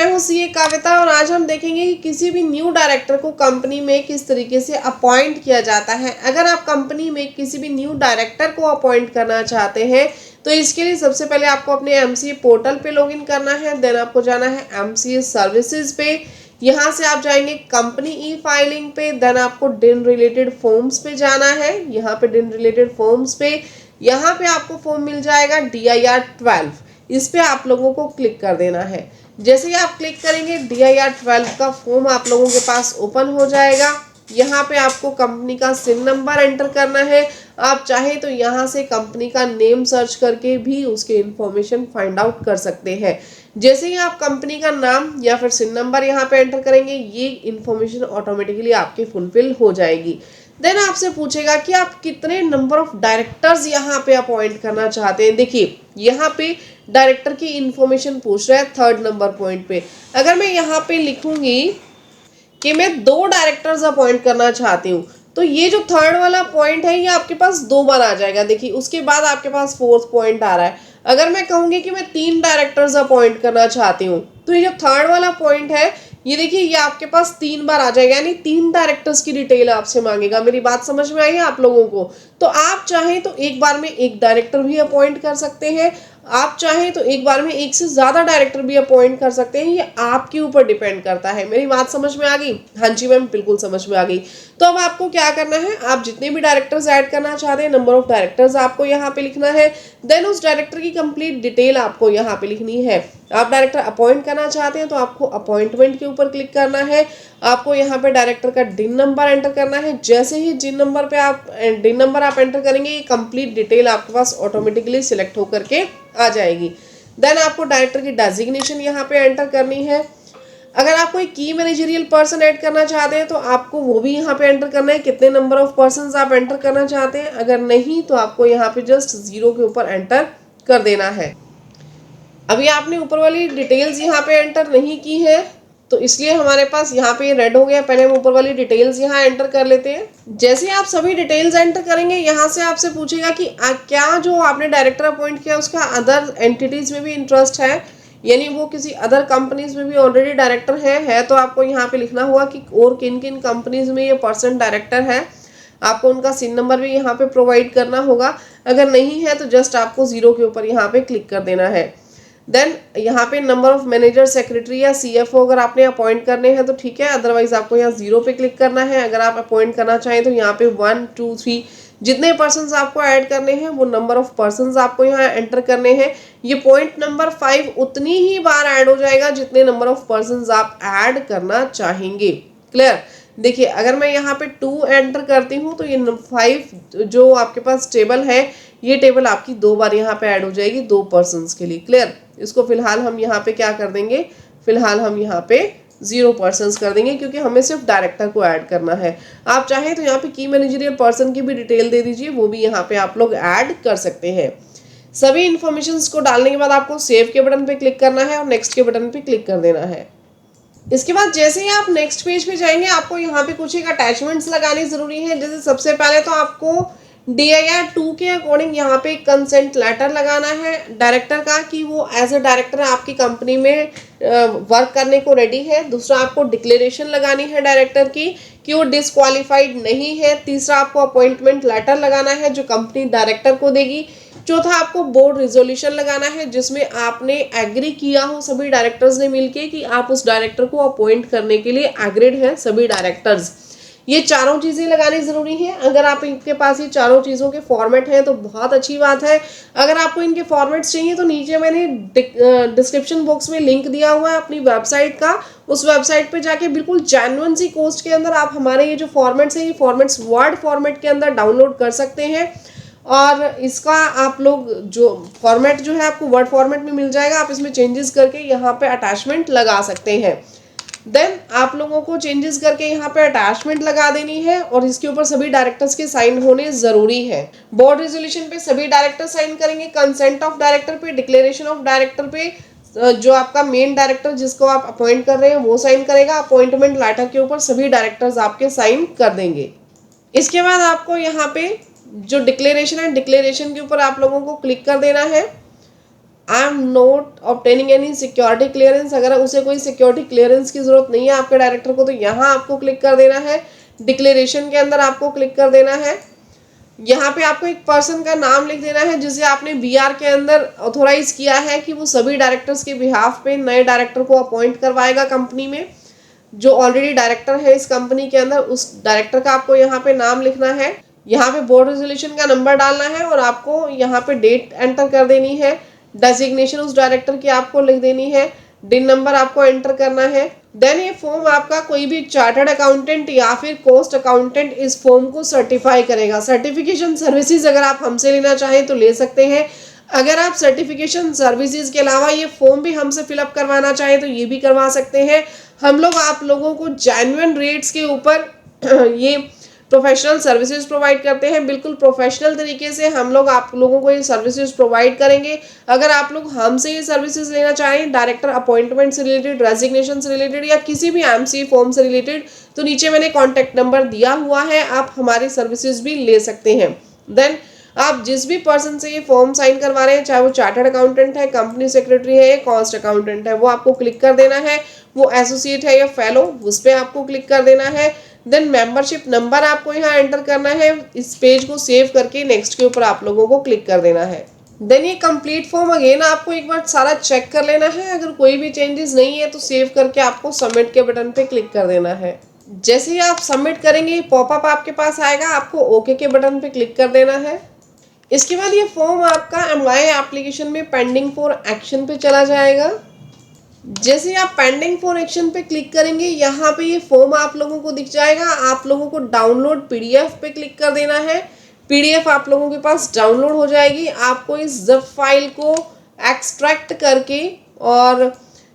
मैं हूँ सीए कविता और आज हम देखेंगे कि किसी भी न्यू डायरेक्टर को कंपनी में किस तरीके से अपॉइंट किया जाता है। अगर आप कंपनी में किसी भी न्यू डायरेक्टर को अपॉइंट करना चाहते हैं तो इसके लिए सबसे पहले आपको अपने एमसीए पोर्टल पे लॉगिन करना है। देन आपको जाना है एमसीए सर्विसेज पे, यहाँ से आप जाएंगे कंपनी ई फाइलिंग पे। देन आपको डिन रिलेटेड फॉर्म्स पे जाना है। यहाँ पे डिन रिलेटेड फॉर्म्स पे यहाँ पे आपको फॉर्म मिल जाएगा DIR 12, इस पे आप लोगों को क्लिक कर देना है। जैसे ही आप क्लिक करेंगे DIR 12 का फॉर्म आप लोगों के पास ओपन हो जाएगा। यहाँ पे आपको कंपनी का सिन नंबर एंटर करना है। आप चाहे तो यहाँ से कंपनी का नेम सर्च करके भी उसके इंफॉर्मेशन फाइंड आउट कर सकते हैं। जैसे ही आप कंपनी का नाम या फिर सिन नंबर यहाँ पे एंटर करेंगे ये इंफॉर्मेशन ऑटोमेटिकली आपकी फुलफिल हो जाएगी। देन आपसे पूछेगा कि आप कितने नंबर ऑफ डायरेक्टर्स यहाँ पे अपॉइंट करना चाहते हैं। देखिए यहाँ पे डायरेक्टर की इंफॉर्मेशन पूछ रहा है 3rd नंबर पॉइंट पे। अगर मैं यहाँ पे लिखूंगी कि मैं 2 डायरेक्टर्स अपॉइंट करना चाहती हूँ तो ये जो 3rd वाला पॉइंट है ये आपके पास 2 बार आ जाएगा। देखिए उसके बाद आपके पास 4th पॉइंट आ रहा है। अगर मैं कहूंगी कि मैं 3 डायरेक्टर्स अपॉइंट करना चाहती हूँ तो ये जो 3rd वाला पॉइंट है ये देखिए ये आपके पास 3 बार आ जाएगा, यानी 3 डायरेक्टर्स की डिटेल आपसे मांगेगा। मेरी बात समझ में आई है आप लोगों को? तो आप चाहें तो एक बार में एक डायरेक्टर भी अपॉइंट कर सकते हैं, आप चाहें तो एक बार में एक से ज्यादा डायरेक्टर भी अपॉइंट कर सकते हैं, ये आपके ऊपर डिपेंड करता है। मेरी बात समझ में आ गई? हाँ जी मैम बिल्कुल समझ में आ गई। तो अब आपको क्या करना है, आप जितने भी डायरेक्टर्स ऐड करना चाहते हैं नंबर ऑफ डायरेक्टर्स आपको यहाँ पे लिखना है। देन उस डायरेक्टर की कंप्लीट डिटेल आपको यहाँ पे लिखनी है। आप डायरेक्टर अपॉइंट करना चाहते हैं तो आपको अपॉइंटमेंट के ऊपर क्लिक करना है। आपको यहाँ पे डायरेक्टर का डिन नंबर एंटर करना है। जैसे ही डिन नंबर आप एंटर करेंगे ये कंप्लीट डिटेल आपके पास ऑटोमेटिकली सिलेक्ट होकर के आ जाएगी। देन आपको डायरेक्टर की डेजिग्नेशन यहाँ पे एंटर करनी है। अगर आप कोई की मैनेजरियल पर्सन ऐड करना चाहते हैं तो आपको वो भी यहाँ पे एंटर करना है, कितने नंबर ऑफ पर्सन आप एंटर करना चाहते हैं। अगर नहीं तो आपको यहाँ पे जस्ट 0 के ऊपर एंटर कर देना है। अभी आपने ऊपर वाली डिटेल्स यहाँ पे एंटर नहीं की है तो इसलिए हमारे पास यहाँ पे रेड हो गया। पहले हम ऊपर वाली डिटेल्स यहाँ एंटर कर लेते हैं। जैसे आप सभी डिटेल्स एंटर करेंगे यहाँ से आपसे पूछेगा कि क्या जो आपने डायरेक्टर अपॉइंट किया उसका अदर एंटिटीज में भी इंटरेस्ट है, यानी वो किसी अदर कंपनीज में भी ऑलरेडी डायरेक्टर है तो आपको यहाँ पे लिखना होगा कि और किन किन कंपनीज में ये पर्सन डायरेक्टर है। आपको उनका सिन नंबर भी यहाँ पे प्रोवाइड करना होगा। अगर नहीं है तो जस्ट आपको 0 के ऊपर यहाँ पे क्लिक कर देना है। देन यहाँ पे नंबर ऑफ मैनेजर, सेक्रेटरी या CFO अगर आपने अपॉइंट करने हैं तो ठीक है, अदरवाइज आपको यहाँ 0 पे क्लिक करना है। अगर आप अपॉइंट करना चाहें तो यहाँ पे 1 2 3 जितने पर्सन्स आपको ऐड करने हैं वो नंबर ऑफ पर्सन्स आपको यहाँ एंटर करने हैं। ये पॉइंट नंबर 5 उतनी ही बार ऐड हो जाएगा जितने नंबर ऑफ पर्सन्स आप ऐड करना चाहेंगे। क्लियर? देखिए अगर मैं यहाँ पे 2 एंटर करती हूँ तो ये 5 जो आपके पास टेबल है ये टेबल आपकी 2 बार यहाँ पे ऐड हो जाएगी 2 पर्सन्स के लिए। क्लियर? इसको फिलहाल हम यहाँ पे क्या कर देंगे, फिलहाल हम यहाँ पे 0 पर्सन्स कर देंगे क्योंकि हमें सिर्फ डायरेक्टर को ऐड करना है। आप चाहें तो यहाँ पे की मैनेजरियल पर्सन की भी डिटेल दे दीजिए, वो भी यहाँ पे आप लोग ऐड कर सकते हैं। सभी इंफॉर्मेशन को डालने के बाद आपको सेव के बटन पे क्लिक करना है और नेक्स्ट के बटन पे क्लिक कर देना है। इसके बाद जैसे ही आप नेक्स्ट पेज पे जाएंगे आपको यहाँ पे कुछ एक अटैचमेंट्स लगानी जरूरी है। जैसे सबसे पहले तो आपको DIR 2 के अकॉर्डिंग यहाँ पे कंसेंट लेटर लगाना है डायरेक्टर का कि वो एज अ डायरेक्टर आपकी कंपनी में वर्क करने को रेडी है। दूसरा आपको डिक्लेरेशन लगानी है डायरेक्टर की कि वो डिसक्वालीफाइड नहीं है। तीसरा आपको अपॉइंटमेंट लेटर लगाना है जो कंपनी डायरेक्टर को देगी। चौथा आपको बोर्ड रिजोल्यूशन लगाना है जिसमें आपने एग्री किया हो सभी डायरेक्टर्स ने मिलके कि आप उस डायरेक्टर को अपॉइंट करने के लिए एग्रीड हैं सभी डायरेक्टर्स। ये चारों चीज़ें लगानी ज़रूरी है। अगर आप इनके पास ये चारों चीज़ों के फॉर्मेट हैं तो बहुत अच्छी बात है। अगर आपको इनके फॉर्मेट्स चाहिए तो नीचे मैंने डिस्क्रिप्शन बॉक्स में लिंक दिया हुआ है अपनी वेबसाइट का, उस वेबसाइट पे जाके बिल्कुल जेन्युइन सी कॉस्ट के अंदर आप हमारे ये जो फॉर्मेट्स हैं ये फॉर्मेट्स वर्ड फॉर्मेट के अंदर डाउनलोड कर सकते हैं। और इसका आप लोग जो फॉर्मेट जो है आपको वर्ड फॉर्मेट में मिल जाएगा, आप इसमें चेंजेस करके यहाँ पे अटैचमेंट लगा सकते हैं। देन आप लोगों को चेंजेस करके यहाँ पे अटैचमेंट लगा देनी है और इसके ऊपर सभी डायरेक्टर्स के साइन होने जरूरी है। बोर्ड रेजोल्यूशन पे सभी डायरेक्टर साइन करेंगे, कंसेंट ऑफ डायरेक्टर पे, डिक्लेरेशन ऑफ डायरेक्टर पे जो आपका मेन डायरेक्टर जिसको आप अपॉइंट कर रहे हैं वो साइन करेगा, अपॉइंटमेंट लेटर के ऊपर सभी डायरेक्टर्स आपके साइन कर देंगे। इसके बाद आपको यहाँ पे जो डिक्लेरेशन है डिक्लेरेशन के ऊपर आप लोगों को क्लिक कर देना है। I am not obtaining any security clearance, अगर उसे कोई सिक्योरिटी क्लियरेंस की जरूरत नहीं है आपके डायरेक्टर को, तो यहाँ आपको क्लिक कर देना है। डिक्लेरेशन के अंदर आपको क्लिक कर देना है। यहाँ पे आपको एक पर्सन का नाम लिख देना है जिसे आपने बीआर के अंदर ऑथोराइज किया है कि वो सभी डायरेक्टर्स के बिहाफ पे नए डायरेक्टर को अपॉइंट करवाएगा कंपनी में। जो ऑलरेडी डायरेक्टर है इस कंपनी के अंदर, उस डायरेक्टर का आपको यहाँ पे नाम लिखना है। यहाँ पे बोर्ड रेजोल्यूशन का नंबर डालना है और आपको यहाँ पे डेट एंटर कर देनी है। डेजिग्नेशन उस डायरेक्टर की आपको लिख देनी है। डिन नंबर आपको एंटर करना है। देन ये फॉर्म आपका कोई भी चार्टर्ड अकाउंटेंट या फिर कॉस्ट अकाउंटेंट इस फॉर्म को सर्टिफाई करेगा। सर्टिफिकेशन सर्विसेज अगर आप हमसे लेना चाहें तो ले सकते हैं। अगर आप सर्टिफिकेशन सर्विसेज के अलावा ये फॉर्म भी हमसे फिलअप करवाना चाहें तो ये भी करवा सकते हैं। हम लोग आप लोगों को जेन्युइन रेट्स के ऊपर ये प्रोफेशनल सर्विसेज प्रोवाइड करते हैं। बिल्कुल प्रोफेशनल तरीके से हम लोग आप लोगों को ये सर्विसेज प्रोवाइड करेंगे। अगर आप लोग हमसे ये सर्विसेज लेना चाहें डायरेक्टर अपॉइंटमेंट से रिलेटेड, रेजिग्नेशन से रिलेटेड या किसी भी एमसी फॉर्म से रिलेटेड, तो नीचे मैंने कॉन्टैक्ट नंबर दिया हुआ है, आप हमारी सर्विसेज भी ले सकते हैं। देन आप जिस भी पर्सन से ये फॉर्म साइन करवा रहे हैं, चाहे वो चार्टर्ड अकाउंटेंट है, कंपनी सेक्रेटरी है या कॉस्ट अकाउंटेंट है, वो आपको क्लिक कर देना है। वो एसोसिएट है या फेलो, उस पर आपको क्लिक कर देना है। देन मेंबरशिप नंबर आपको यहाँ एंटर करना है। इस पेज को सेव करके नेक्स्ट के ऊपर आप लोगों को क्लिक कर देना है। देन ये कंप्लीट फॉर्म अगेन आपको एक बार सारा चेक कर लेना है। अगर कोई भी चेंजेस नहीं है तो सेव करके आपको सबमिट के बटन पे क्लिक कर देना है। जैसे ही आप सबमिट करेंगे पॉपअप आपके पास आएगा, आपको ओके के बटन पे क्लिक कर देना है। इसके बाद ये फॉर्म आपका एम्प्लॉय एप्लीकेशन में पेंडिंग फॉर एक्शन पे चला जाएगा। जैसे ही आप पेंडिंग फॉर एक्शन पे क्लिक करेंगे यहाँ पे ये फॉर्म आप लोगों को दिख जाएगा। आप लोगों को डाउनलोड पीडीएफ पे क्लिक कर देना है। पीडीएफ आप लोगों के पास डाउनलोड हो जाएगी। आपको इस ज़िप फाइल को एक्सट्रैक्ट करके और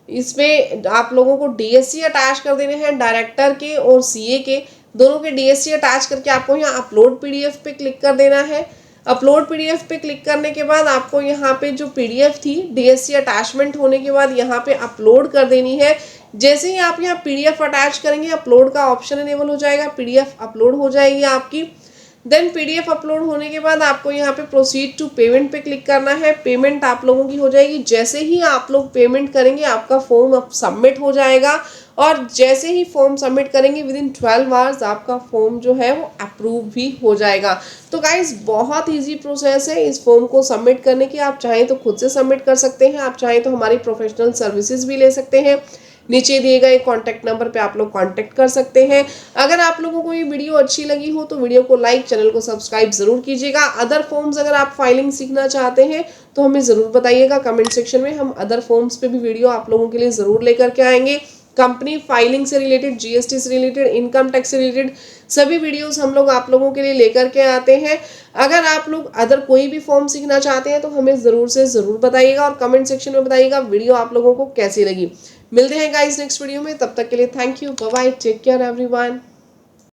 इसमें आप लोगों को डीएससी अटैच कर देने हैं, डायरेक्टर के और सीए के दोनों के डीएससी अटैच करके आपको यहाँ अपलोड पीडीएफ पे क्लिक कर देना है। अपलोड पीडीएफ पे क्लिक करने के बाद आपको यहाँ पे जो पीडीएफ थी डीएससी अटैचमेंट होने के बाद यहाँ पे अपलोड कर देनी है। जैसे ही आप यहाँ पीडीएफ अटैच करेंगे अपलोड का ऑप्शन इनेबल हो जाएगा, पीडीएफ अपलोड हो जाएगी आपकी। देन पीडीएफ अपलोड होने के बाद आपको यहाँ पे प्रोसीड टू पेमेंट पे क्लिक करना है। पेमेंट आप लोगों की हो जाएगी। जैसे ही आप लोग पेमेंट करेंगे आपका फॉर्म अब सबमिट हो जाएगा और जैसे ही फॉर्म सबमिट करेंगे विदिन 12 आवर्स आपका फॉर्म जो है वो अप्रूव भी हो जाएगा। तो गाइज बहुत इजी प्रोसेस है इस फॉर्म को सबमिट करने की। आप चाहें तो खुद से सबमिट कर सकते हैं, आप चाहें तो हमारी प्रोफेशनल सर्विसेज भी ले सकते हैं। नीचे दिए गए कॉन्टैक्ट नंबर पे आप लोग कॉन्टैक्ट कर सकते हैं। अगर आप लोगों को ये वीडियो अच्छी लगी हो तो वीडियो को लाइक, चैनल को सब्सक्राइब जरूर कीजिएगा। अदर फॉर्म्स अगर आप फाइलिंग सीखना चाहते हैं तो हमें ज़रूर बताइएगा कमेंट सेक्शन में। हम अदर फॉर्म्स पे भी वीडियो आप लोगों के लिए ज़रूर लेकर के आएंगे। कंपनी फाइलिंग से रिलेटेड, जीएसटी से रिलेटेड, इनकम टैक्स से रिलेटेड सभी वीडियोस हम लोग आप लोगों के लिए लेकर के आते हैं। अगर आप लोग अदर कोई भी फॉर्म सीखना चाहते हैं तो हमें ज़रूर से ज़रूर बताइएगा और कमेंट सेक्शन में बताइएगा वीडियो आप लोगों को कैसी लगी। मिलते हैं गाइस नेक्स्ट वीडियो में, तब तक के लिए thank you, bye bye, take care everyone.